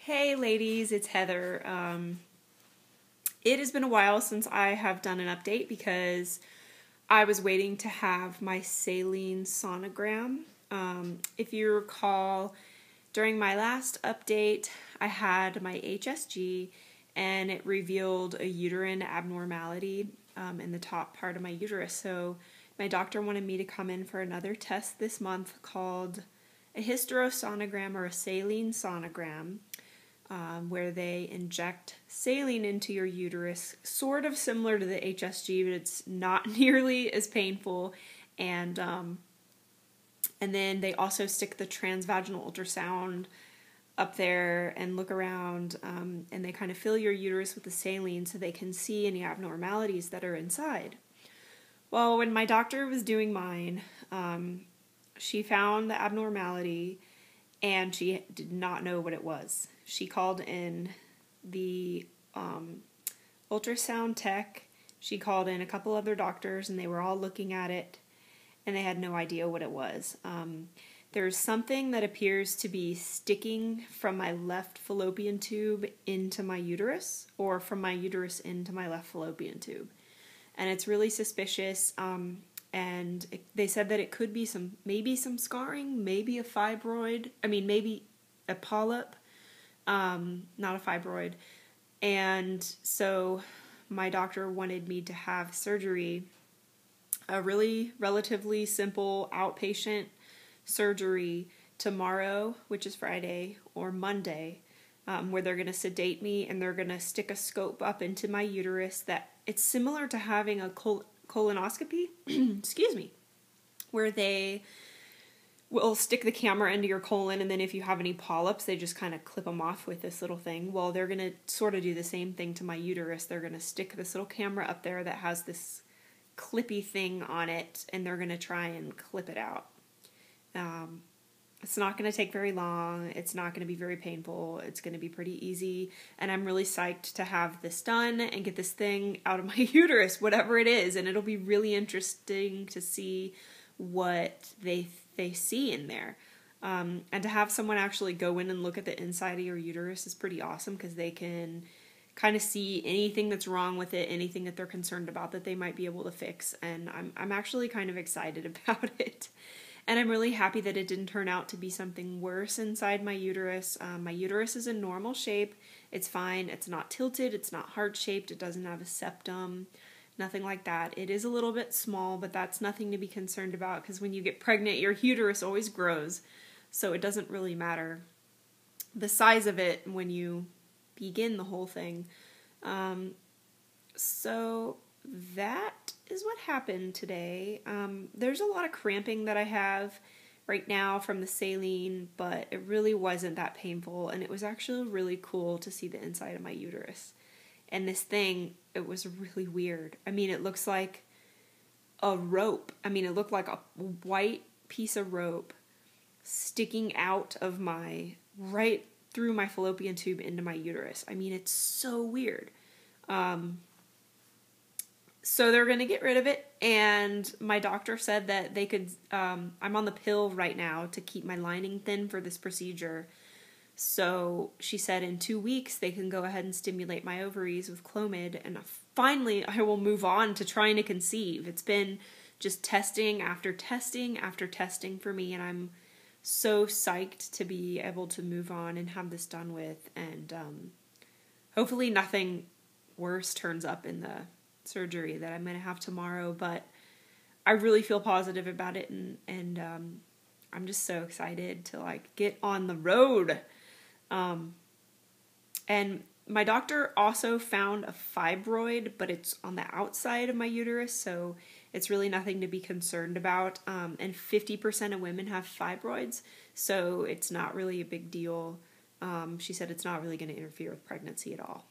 Hey ladies, it's Heather. It has been a while since I have done an update because I was waiting to have my saline sonogram. If you recall, during my last update, I had my HSG and it revealed a uterine abnormality in the top part of my uterus. So my doctor wanted me to come in for another test this month called a hysterosonogram or a saline sonogram. Where they inject saline into your uterus, sort of similar to the HSG, but it's not nearly as painful. And then they also stick the transvaginal ultrasound up there and look around, and they kind of fill your uterus with the saline so they can see any abnormalities that are inside. Well, when my doctor was doing mine, she found the abnormality and she did not know what it was. She called in the ultrasound tech. She called in a couple other doctors, and they were all looking at it, and they had no idea what it was. There's something that appears to be sticking from my left fallopian tube into my uterus, or from my uterus into my left fallopian tube. And it's really suspicious, and they said that it could be maybe some scarring, maybe a fibroid, maybe a polyp. Not a fibroid. And so my doctor wanted me to have surgery, a really relatively simple outpatient surgery tomorrow, which is Friday, or Monday, where they're going to sedate me and they're going to stick a scope up into my uterus that it's similar to having a colonoscopy, excuse me, where they will stick the camera into your colon, and then if you have any polyps, they just kind of clip them off with this little thing. Well, they're going to sort of do the same thing to my uterus. They're going to stick this little camera up there that has this clippy thing on it, and they're going to try and clip it out. It's not going to take very long. It's not going to be very painful. It's going to be pretty easy, and I'm really psyched to have this done and get this thing out of my uterus, whatever it is, and it'll be really interesting to see what they see in there. And to have someone actually go in and look at the inside of your uterus is pretty awesome because they can kind of see anything that's wrong with it, anything that they're concerned about that they might be able to fix. And I'm actually kind of excited about it. And I'm really happy that it didn't turn out to be something worse inside my uterus. My uterus is in normal shape. It's fine. It's not tilted. It's not heart-shaped. It doesn't have a septum. Nothing like that. It is a little bit small, but that's nothing to be concerned about because when you get pregnant, your uterus always grows. So it doesn't really matter the size of it when you begin the whole thing. So that is what happened today. There's a lot of cramping that I have right now from the saline, but it really wasn't that painful, and it was actually really cool to see the inside of my uterus. And this thing, it was really weird. It looks like a rope. It looked like a white piece of rope sticking out of right through my fallopian tube into my uterus. It's so weird. So they're going to get rid of it, and my doctor said that they could, I'm on the pill right now to keep my lining thin for this procedure. So she said in 2 weeks they can go ahead and stimulate my ovaries with Clomid, and finally I will move on to trying to conceive. It's been just testing after testing after testing for me, and I'm so psyched to be able to move on and have this done with, and hopefully nothing worse turns up in the surgery that I'm going to have tomorrow, but I really feel positive about it, and I'm just so excited to get on the road. And my doctor also found a fibroid, but it's on the outside of my uterus, so it's really nothing to be concerned about. And 50% of women have fibroids, so it's not really a big deal. She said it's not really going to interfere with pregnancy at all.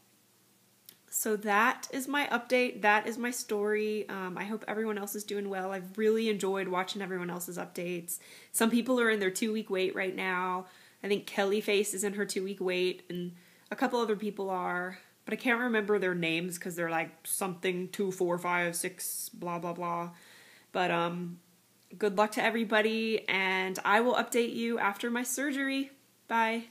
So that is my update. That is my story. I hope everyone else is doing well. I've really enjoyed watching everyone else's updates. Some people are in their 2-week wait right now. I think Kelly Face is in her 2-week wait, and a couple other people are, but I can't remember their names because they're like something 2, 4, 5, 6, blah, blah, blah. But good luck to everybody, and I will update you after my surgery. Bye.